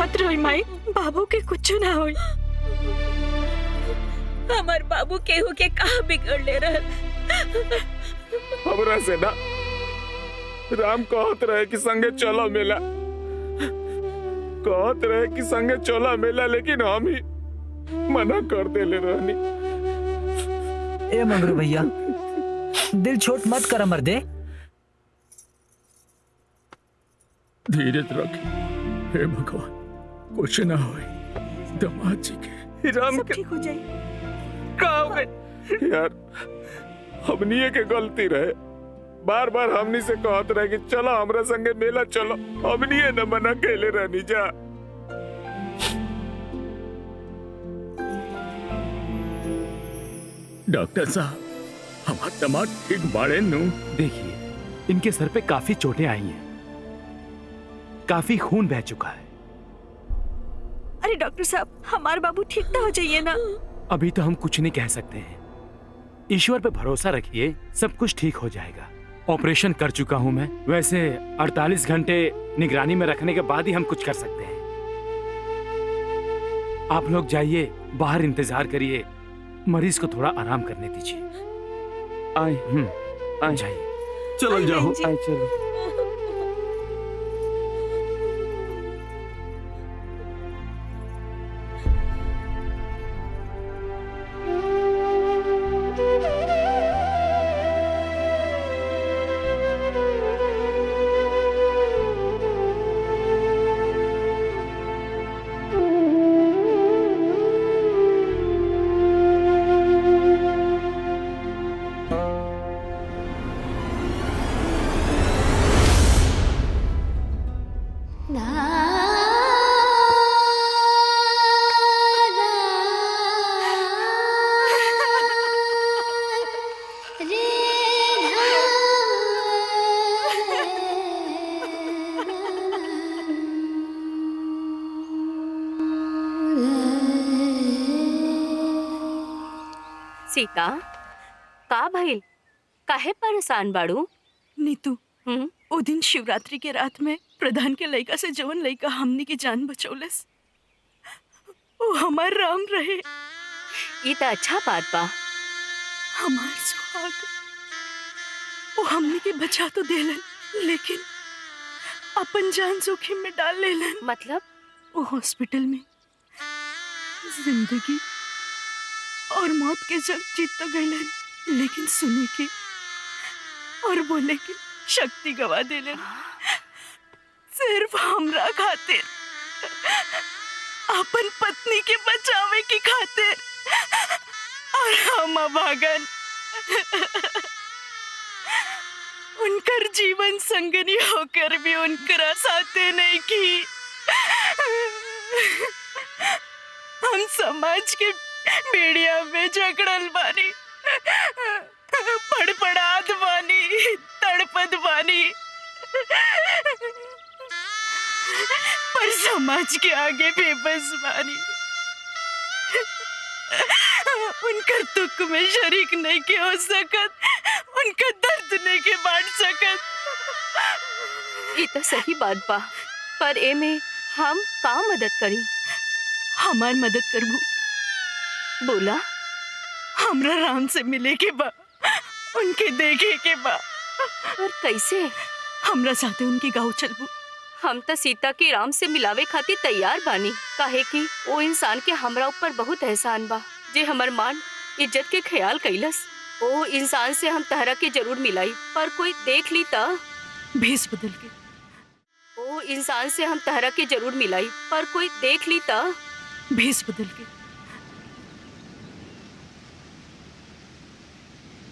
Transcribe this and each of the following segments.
मत रोई माई, बाबू के कुछ ना होई। हमार बाबू केहू के कहा बिगड़ ले रहल। हमरा से ना राम कहत रहे कि संगे चलो मेला, कहत रहे कि संगे चलो मेला, लेकिन हम ही मना कर देले रहनी। ए मंगरू भैया, दिल छोट मत कर मर्दे। धीरज रख, हे भगवान कुछ ना होए, दामाद जी के राम सब के ठीक हो जाई। का हो गए यार, हमनी के गलती रहे। बार बार हमनी से कहत रहे कि चलो हमरा संगे मेला चलो, हमनी न मना कैले रहनी जा। डॉक्टर साहब, हमार दामाद ठीक बाड़े नु? देखिए, इनके सर पे काफी चोटें आई हैं, काफी खून बह चुका है। अरे डॉक्टर साहब, हमारे बाबू ठीक तो हो जाइए ना। अभी तो हम कुछ नहीं कह सकते हैं, ईश्वर पे भरोसा रखिए, सब कुछ ठीक हो जाएगा। ऑपरेशन कर चुका हूं मैं, वैसे 48 घंटे निगरानी में रखने के बाद ही हम कुछ कर सकते हैं। आप लोग जाइए, बाहर इंतजार करिए, मरीज को थोड़ा आराम करने दीजिए। आए आए जाइए, चलो जाओ। आए चलो। सीता, का भइल? काहे परेशान बाड़ू? नीतू, ओ दिन शिवरात्रि के रात में प्रधान के लड़का से जवन लड़का हमनी की जान बचौलस, वो हमार राम रहे। ये तो अच्छा बात बा। हमार सुहाग, वो हमनी के बचा तो देलन, लेकिन अपन जान जोखिम में डाल लेलन। मतलब? वो हॉस्पिटल में जिंदगी और मौत के जंग जीत तो गईलन, लेकिन सुने के और बोले के शक्ति गवा देलन, सिर्फ हमरा खातिर, अपन पत्नी के बचावे की खातिर। और हम अभागन उनकर जीवन संगनी होकर भी उनकरा साथे नहीं की। हम समाज के मीडिया में झगड़ल बानी, पड़पड़ात बानी, तड़पत बानी, पर समाज के आगे बेबस बानी। उनकर दुख में शरीक नहीं के हो सकत, उनका दर्द नहीं के बांट सकत। ये तो सही बात बा, पर एमे हम का मदद करी? हमार मदद करबू? बोला। हमरा राम से मिले के बा, उनके देखे के बा। और कैसे? हमरा साथे उनके गाँव चलबू। हम तो सीता के राम से मिलावे खातिर तैयार बानी, काहे कि वो इंसान के हमरा ऊपर बहुत एहसान बा, जे हमर मान इज्जत के ख्याल कैलस। वो इंसान से हम तहरा के जरूर मिलाई, पर कोई देख ली ता? भेष बदल के। वो इंसान से हम तहरा के जरूर मिलाई, पर कोई देख ली ता? भेष बदल के।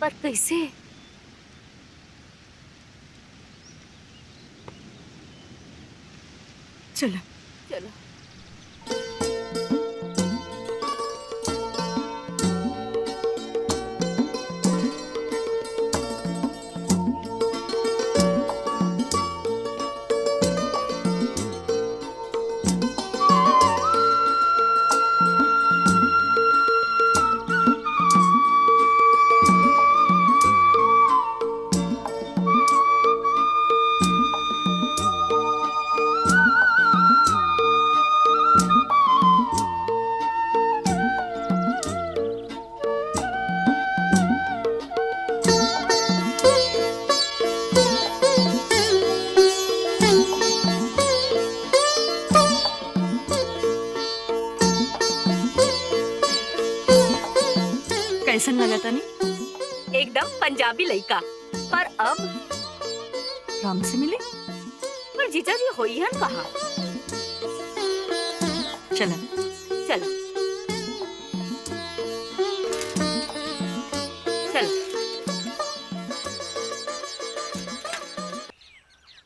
पर कैसे? चलो चलो। लगता नहीं? एकदम पंजाबी लड़का। पर अब राम से मिले? पर जीजा जी होई हन कहाँ? चला। चल चल।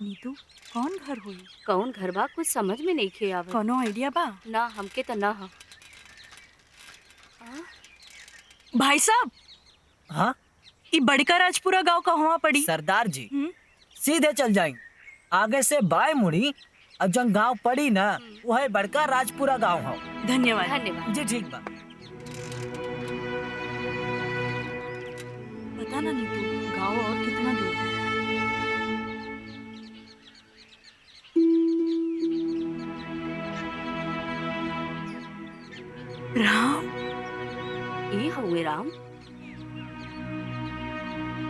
नीतू, कौन घर हुई? कौन घर बा कुछ समझ में नहीं खे आवे। कोनो आइडिया बा? ना हमके तो ना हा। भाई साहब, हाँ ये बड़का राजपुरा गांव कहवा पड़ी? सरदार जी, हम्म? सीधे चल जाएंगे, आगे से बाएं मुड़ी और जंग गांव पड़ी ना, वह बड़का राजपुरा गांव है। धन्यवाद। धन्यवाद। जी ठीक बा। पता ना नीतू, गांव और कितना दूर है? राम, ये हुए राम।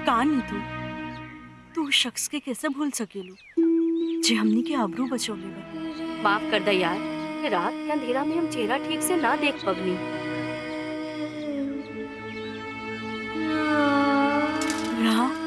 का नीतू, तू उस शख्स के कैसे भूल सकेलू जे हमनी के आबरू बचौले बा? माफ कर दे यार, ये रात के अंधेरा में हम चेहरा ठीक से ना देख पवनी। राम,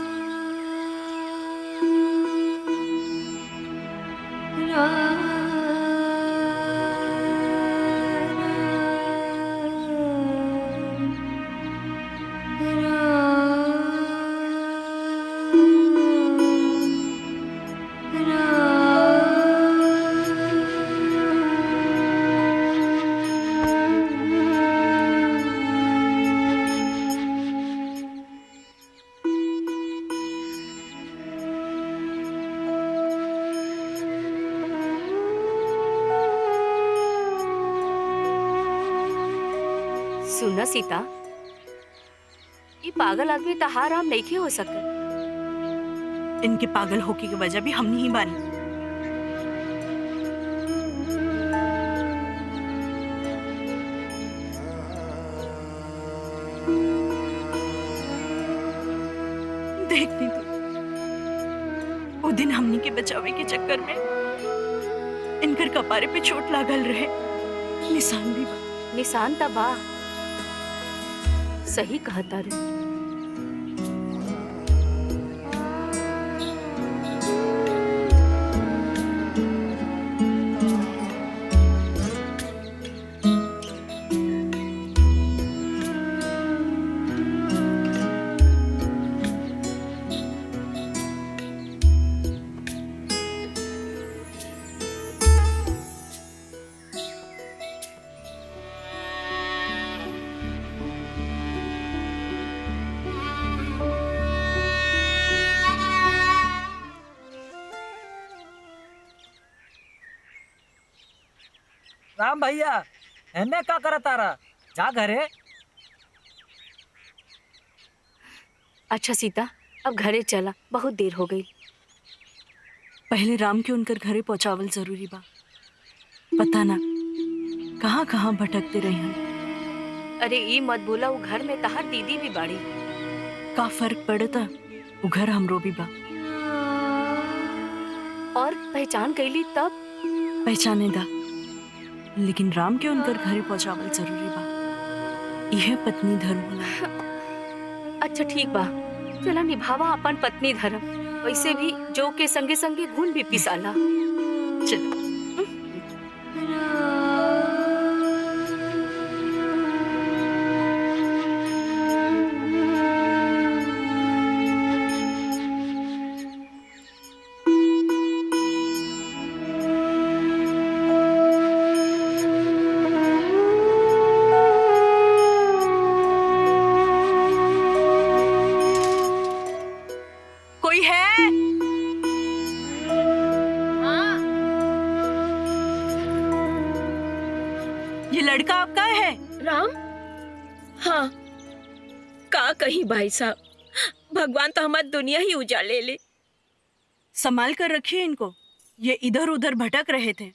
सुना सीता, ये पागल आदमी तहार राम नहीं हो सके। इनके पागल होके की वजह भी हमनी ही बानी। देख नीतू, वो दिन हमनी के बचावे के चक्कर में इनकर कपारे पे चोट लागल रहे, निशान भी बा। निशान तबा सही कहता रे। राम भैया, एने का करत तारा? जा घरे। अच्छा सीता, अब घरे चला, बहुत देर हो गई। पहले राम के उनकर घरे पहुंचावल जरूरी बा। पता ना कहाँ कहाँ भटकते रहे हैं। अरे ई मत बोला, वो घर में तहार दीदी भी बाड़ी। का फर्क पड़ता, वो घर हमरो भी बा। और पहचान कैली तब? पहचाने दा, लेकिन राम के उनकर घरे पहुंचावल जरूरी बा। यह पत्नी धर्म होला। अच्छा ठीक बा, चला निभावा अपन पत्नी धर्म। वैसे भी जो के संगे संगे घून भी पिसाला। चल। कोई है? ये लड़का आपका है? राम? हाँ, का कहीं भाई साहब, भगवान तो हमारी दुनिया ही उजाले ले। संभाल कर रखिए इनको, ये इधर उधर भटक रहे थे।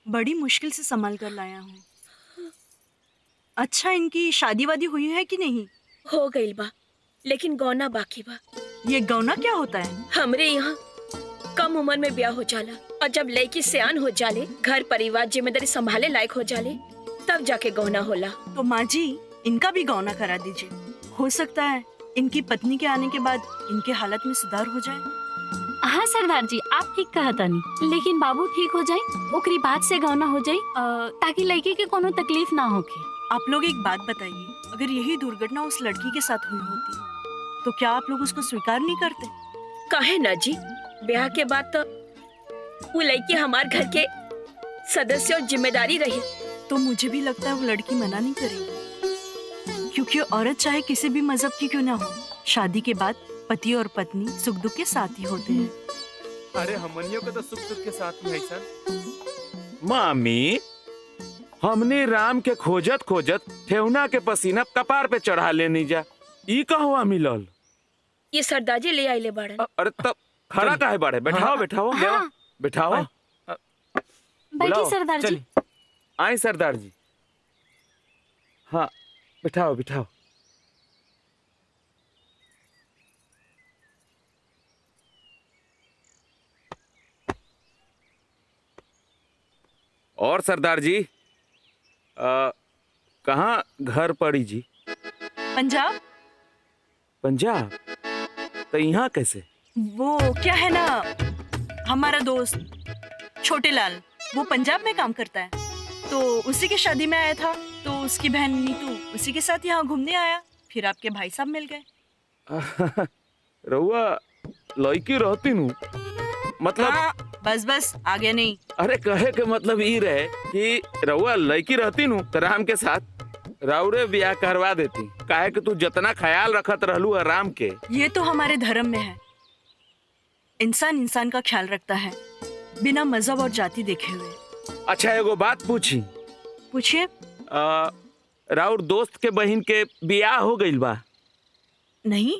बड़ी मुश्किल से संभाल कर लाया हूँ। अच्छा, इनकी शादी वादी हुई है कि नहीं? हो गई बा, लेकिन गौना बाकी बा। ये गौना क्या होता है? हमरे यहाँ कम उम्र में ब्याह हो जाला, और जब लड़की सियान हो जाले, घर परिवार जिम्मेदारी संभाले लायक हो जाले, तब जाके गौना होला। तो माँ जी, इनका भी गौना करा दीजिए। हो सकता है इनकी पत्नी के आने के बाद इनके हालत में सुधार हो जाए। हाँ सरदार जी, आप ठीक कहा तानी, लेकिन बाबू ठीक हो जाए, ओकरी बात से गौना हो जाए, ताकि लड़की के कोनो तकलीफ ना होके। आप लोग एक बात बताइए, अगर यही दुर्घटना उस लड़की के साथ हुई होती तो क्या आप लोग उसको स्वीकार नहीं करते? काहे ना जी, ब्याह के बाद तो वो लड़की हमारे घर के सदस्य और जिम्मेदारी रही। तो मुझे भी लगता है वो लड़की मना नहीं करेगी, क्योंकि औरत चाहे किसी भी मजहब की क्यों ना हो, शादी के बाद पति और पत्नी सुख दुख के साथ ही होते हैं। अरे हमनियों का तो सुख दुख के साथ ही है सर। मामी, हमने राम के खोजत खोजत ठेवना के पसीना कपार पे चढ़ा लेनी जा, ई कहवा मिलल? ये सरदार जी ले आइले बाड़न। अरे तब खड़ा काहे बाड़े? बैठाओ बैठाओ हाँ। बैठाओ। बैठी बुलाओ, सरदार जी। आए सरदार जी। हाँ बैठाओ बैठाओ। और सरदार जी, कहाँ घर पड़ी जी? पंजाब। पंजाब? तो यहाँ कैसे? वो क्या है ना, हमारा दोस्त छोटे लाल, वो पंजाब में काम करता है, तो उसी की शादी में आया था, तो उसकी बहन नीतू उसी के साथ यहाँ घूमने आया, फिर आपके भाई साहब मिल गए। रउआ लड़की रहती नू, मतलब हाँ, बस बस आगे नहीं। अरे कहे के मतलब ई रहे कि रउआ लड़की रहती नू तो राम के साथ राउरे ब्याह करवा देती, काहे कि तू जितना ख्याल रखत रहलू है राम के। ये तो हमारे धर्म में है, इंसान इंसान का ख्याल रखता है बिना मजहब और जाति देखे हुए। अच्छा एगो बात पूछी? पूछिए। राउर दोस्त के बहन के ब्याह हो गइल बा? नहीं।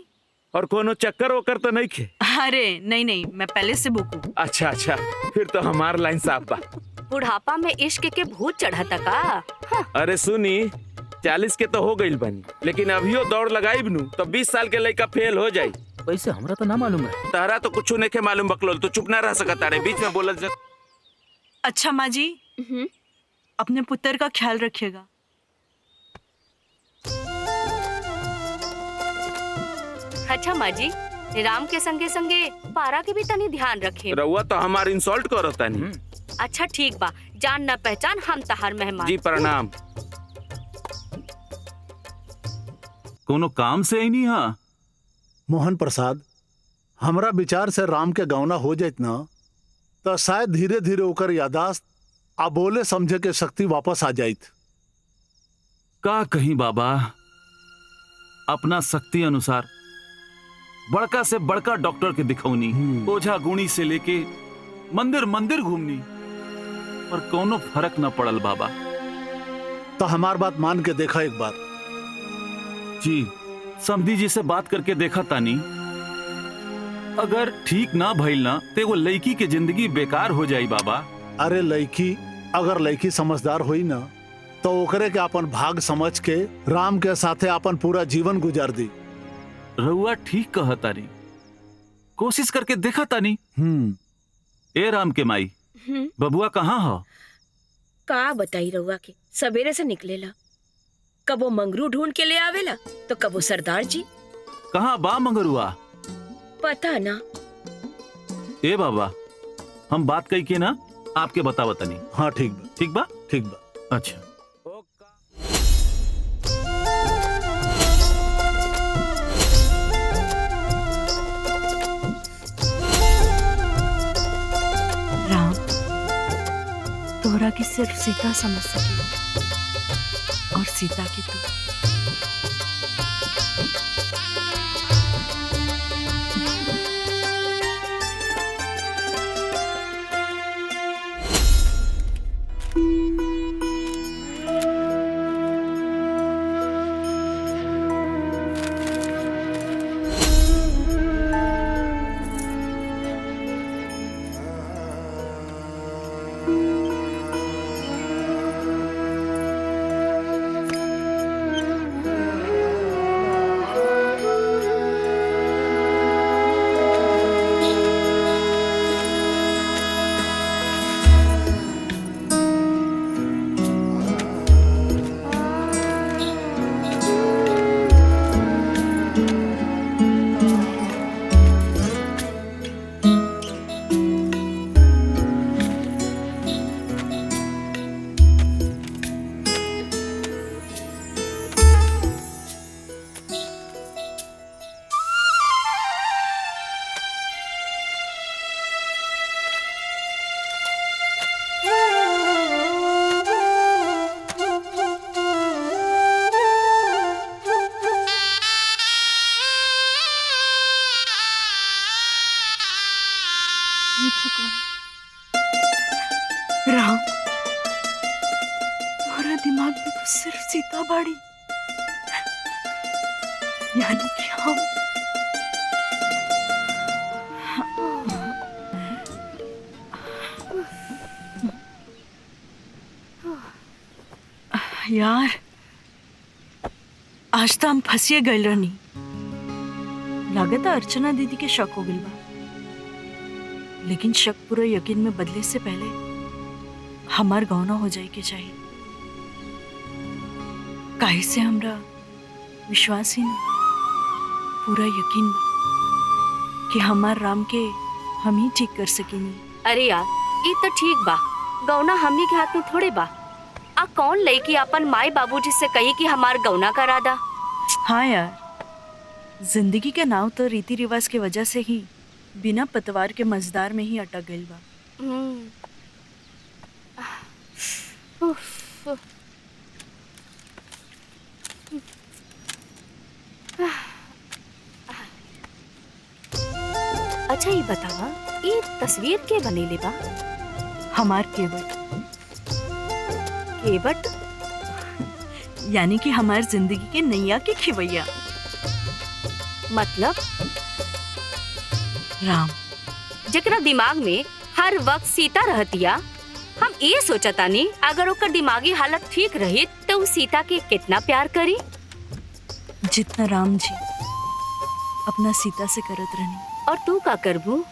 और कोनो चक्कर वक्कर तो नहीं खे? अरे नहीं नहीं, मैं पहले से बुक हूँ। अच्छा अच्छा, फिर तो हमार लाइन साफ बा। बुढ़ापा में इश्क के भूत चढ़ता का? हाँ। अरे सुनी, 40 के तो हो गइल बनी, लेकिन अभियो दौड़ लगाई बनू तो 20 साल के लड़का फेल हो जाई। वैसे हमरा तो ना मालूम है। तारा तो कुछ नहीं के मालूम बकलोल, तो चुप ना रह सकता रे, बीच में बोलत जा। अच्छा माँ जी, अपने पुत्र का ख्याल रखिएगा। अच्छा माँ जी, राम के संगे संगे पारा के भी तनी ध्यान रखे। रउआ तो हमार इंसल्ट करता नहीं। अच्छा ठीक बा, जान न पहचान हम तहार मेहमान। जी प्रणाम। कोनो काम से ही नहीं। हाँ मोहन प्रसाद, हमरा विचार से राम के गौना हो जाइत ना तो शायद धीरे धीरे ओकर यादाश्त आ बोले समझे के शक्ति वापस आ जाइत। का कहीं बाबा, अपना शक्ति अनुसार बड़का से बड़का डॉक्टर के दिखौनी, ओझा गुणी से लेके मंदिर मंदिर घूमनी, पर कोनो फर्क न पड़ल बाबा। तो हमार बात मान के देखा एक बार। जी समधी जी से बात करके देखा तानी, अगर ठीक ना भइल ना ते वो लड़की के जिंदगी बेकार हो जाई बाबा। अरे लड़की, अगर लड़की समझदार हुई ना तो ओकरे के अपन भाग समझ के राम के साथे अपन पूरा जीवन गुजार दी। रउआ ठीक कहा तानी, कोशिश करके देखा तानी। ए राम के माई, बबुआ कहाँ हो? का बताई रउआ के, सवेरे से निकलेला, कबो मंगरू ढूंढ के ले आवेला तो कबो सरदार जी। कहाँ बा मंगरुआ? पता ना। ए बाबा, हम बात कही के ना आपके बता बतानी। हाँ ठीक बा, ठीक बा, ठीक बा। अच्छा। राम, तोहरा की सिर्फ सीता समझ सकेगी और सीता की तू। हे भगवान। राम, तुम्हारा दिमाग में तो सिर्फ सीता बाड़ी, यानी कि हम। यार, आज तो हम फंसिए गए रहनी। लागत है अर्चना दीदी के शक हो गइल बा, लेकिन शक पूरा यकीन में बदले से पहले हमार गौना हो जाए के चाहिए। काहे से हमरा विश्वास ही नहीं, पूरा यकीन बा कि हमार राम के हम ही ठीक कर सकेनी। अरे यार, ये तो ठीक बा, गौना हमनी के हाथ में थोड़े बा। आ कौन लड़की अपन माई बाबूजी से कही कि हमार गौना करा दा। हाँ यार, जिंदगी के नाव तो रीति रिवाज के वजह से ही बिना पतवार के मजदार में ही अटक गइल बा। उफ। अच्छा ये बतावा, ये तस्वीर के बनेले बा? हमार केवट, केवट यानी कि हमार जिंदगी के नैया के खिवैया मतलब राम, जकरा दिमाग में हर वक्त सीता रहतिया। हम ये सोचतानी अगर ओकर दिमागी हालत ठीक रही तो वो सीता के कितना प्यार करी, जितना राम जी अपना सीता से करत रहनी। और तू का करबू?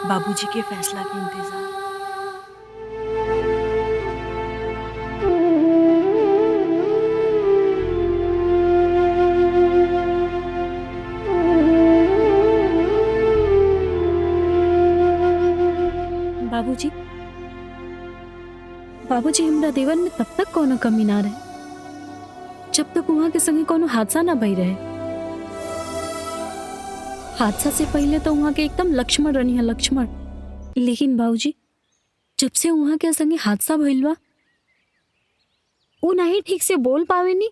बाबूजी के फैसला के इंतजार। बाबूजी, बाबूजी, हमरा देवन में तब तक कोनो कमी ना रहे जब तक वहाँ के संगे कोनो हादसा ना भई रहे। हादसा से पहले तो वहाँ के एकदम लक्ष्मण रही है, लक्ष्मण। लेकिन बाबूजी, जब से वहाँ के संगे हादसा भइल बा, वो ना ही ठीक से बोल पावेनी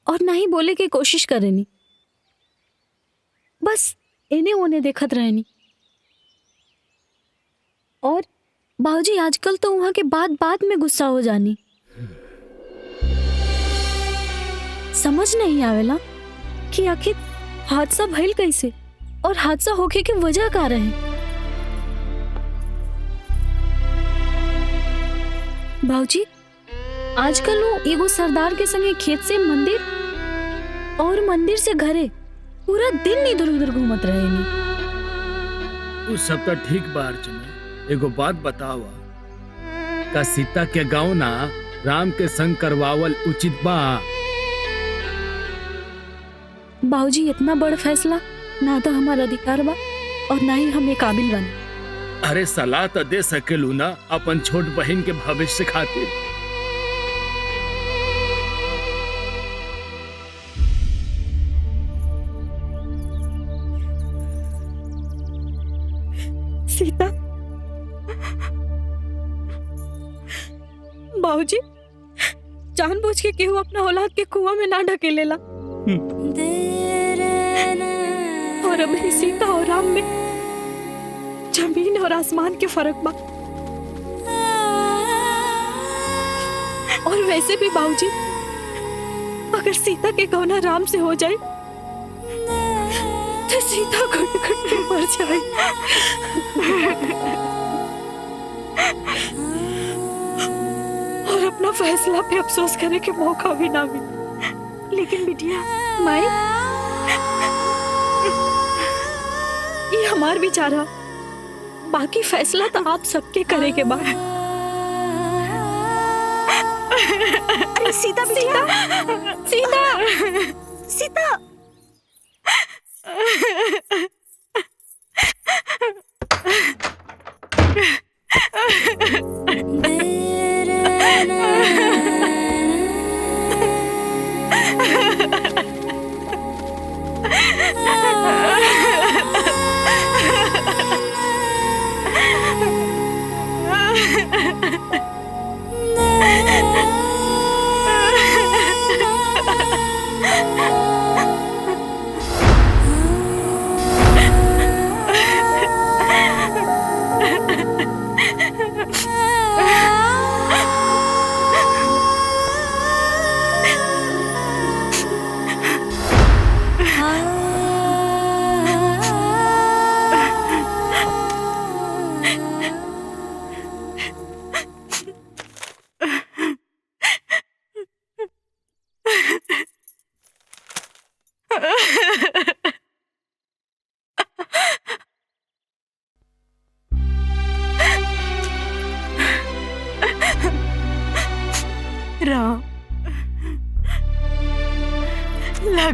और ना ही बोले की कोशिश करेनी, बस इन्हें उन्हें देखत रहनी। और बाबूजी, आजकल तो वहाँ के बात बात में गुस्सा हो जानी। समझ नहीं आवेला कि आखिर हादसा भइल कैसे और हादसा होके की वजह का रहे। बाबूजी, आजकल वो एगो सरदार के संगे खेत से मंदिर और मंदिर से घरे पूरा दिन इधर उधर घूमत रहेनी। तू सब तो ठीक बा अर्चना, एगो बात बतावा, का सीता के गाँव ना राम के संग करवावल उचित बा? बाबूजी, इतना बड़ फैसला ना तो हमारा अधिकार बा और ना ही हमें काबिल बने। अरे सलाह तो दे सकेलू ना अपन छोट बहन के भविष्य खातिर। सीता, बाबूजी, जानबूझ के केहू अपना औलाद के कुआं में ना ढकेलेला। और अब ही सीता और राम में जमीन और आसमान के फर्क बा। और वैसे भी बाबूजी, अगर सीता के गौना राम से हो जाए तो सीता घुट घुट के मर जाए। और अपना फैसला पे अफसोस करे के मौका भी ना मिले। लेकिन बिटिया, माई, ये हमार विचार है, बाकी फैसला तो आप सबके करे के बाद। सीता, सीता, सीता, सीता।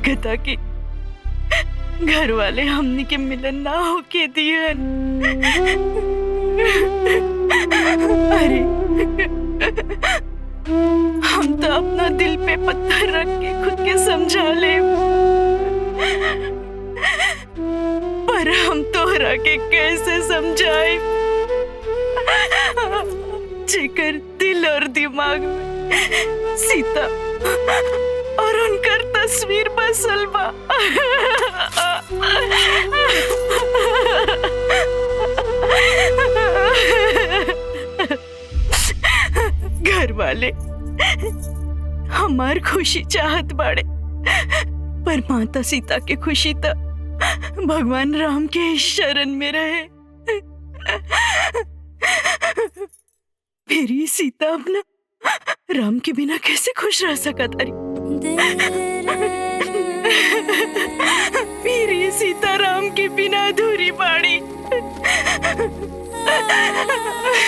लागता कि घर वाले हमनी के मिलन ना होके दियन। अरे हम तो अपना दिल पे पत्थर रख के खुद के समझा ले, पर हम तोहरा के कैसे समझाए जेकर दिल और दिमाग में सीता और उनकर तस्वीर बसल बा। घर वाले हमार खुशी चाहत बाड़े, पर माता सीता के खुशी तो भगवान राम के ही शरण में रहे। फिर ये सीता अपना राम के बिना कैसे खुश रह सकत अरे? फिर ये सीता राम के बिना अधूरी बाड़ी,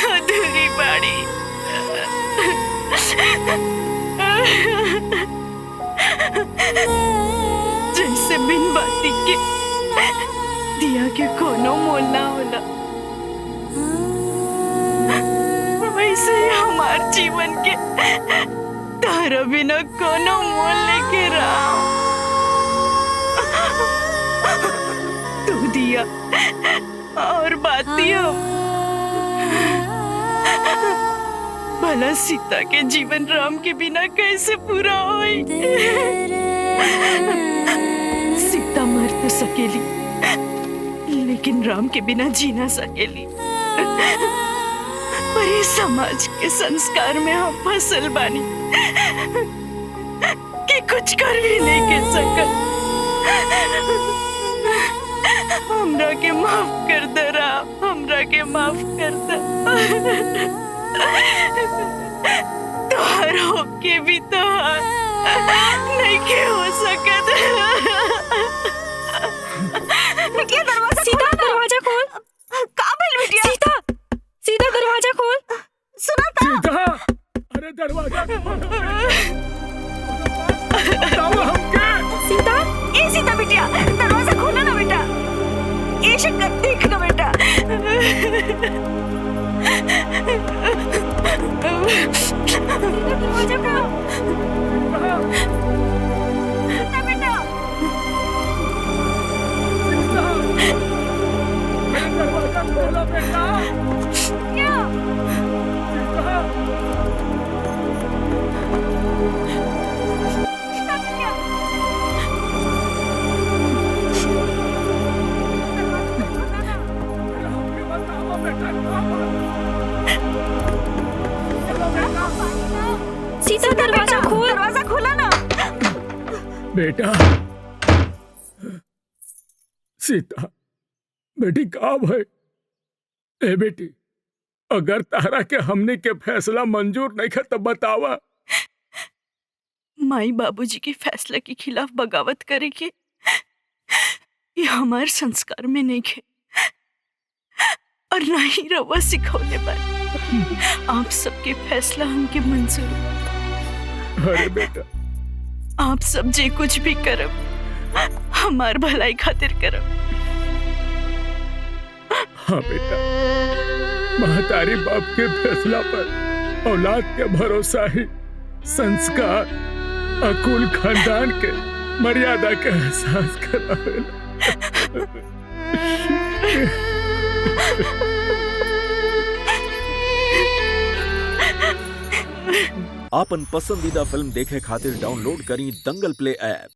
अधूरी बाड़ी। जैसे बिन बाती के दिया के कोनो मोल ना होला, वैसे हमार जीवन के तारा बिना कोनो मोल लेके राम। तू दिया और बाती हो, भला सीता के जीवन राम के बिना कैसे पूरा होई? सीता मर तो सकेली, लेकिन राम के बिना जी ना सकेली। पर ये समाज के संस्कार में हम फसल बानी कि कुछ कर भी नहीं के सकत। हमरा के माफ कर दे राम, हमरा के माफ कर दे। तोहार होके भी तोहार नहीं के हो सकत। बिटिया दरवाजा, सीता दरवाजा खोल। का भइल बिटिया? सीता, सीता दरवाजा खोल। सुना था? सीता, अरे दरवाजा बताओ हमके। सीता, ए सीता बिटिया, दरवाजा खोलो ना बेटा। ए शक्कर देख ना बेटा। दरवाजा खोलो। सीता बेटा। दरवाजा खोलो बेटा। क्या? सीता दरवाजा खोल। दरवाजा खोला ना बेटा। सीता बेटी का भाई? ए बेटी, अगर तारा के हमने के फैसला मंजूर नहीं है तो बतावा। माई बाबूजी के फैसले के खिलाफ बगावत करे के ये हमार संस्कार में नहीं है, और ना ही रवा सिखौले बार। आप सबके फैसला हमके मंजूर। अरे बेटा, आप सब जे कुछ भी करब हमार भलाई खातिर करब। हाँ बेटा, महतारी बाप के फैसला पर औलाद के भरोसा ही संस्कार अकुल खानदान के मर्यादा के एहसास करावेला। आपन पसंदीदा फिल्म देखे खातिर डाउनलोड करी दंगल प्ले ऐप।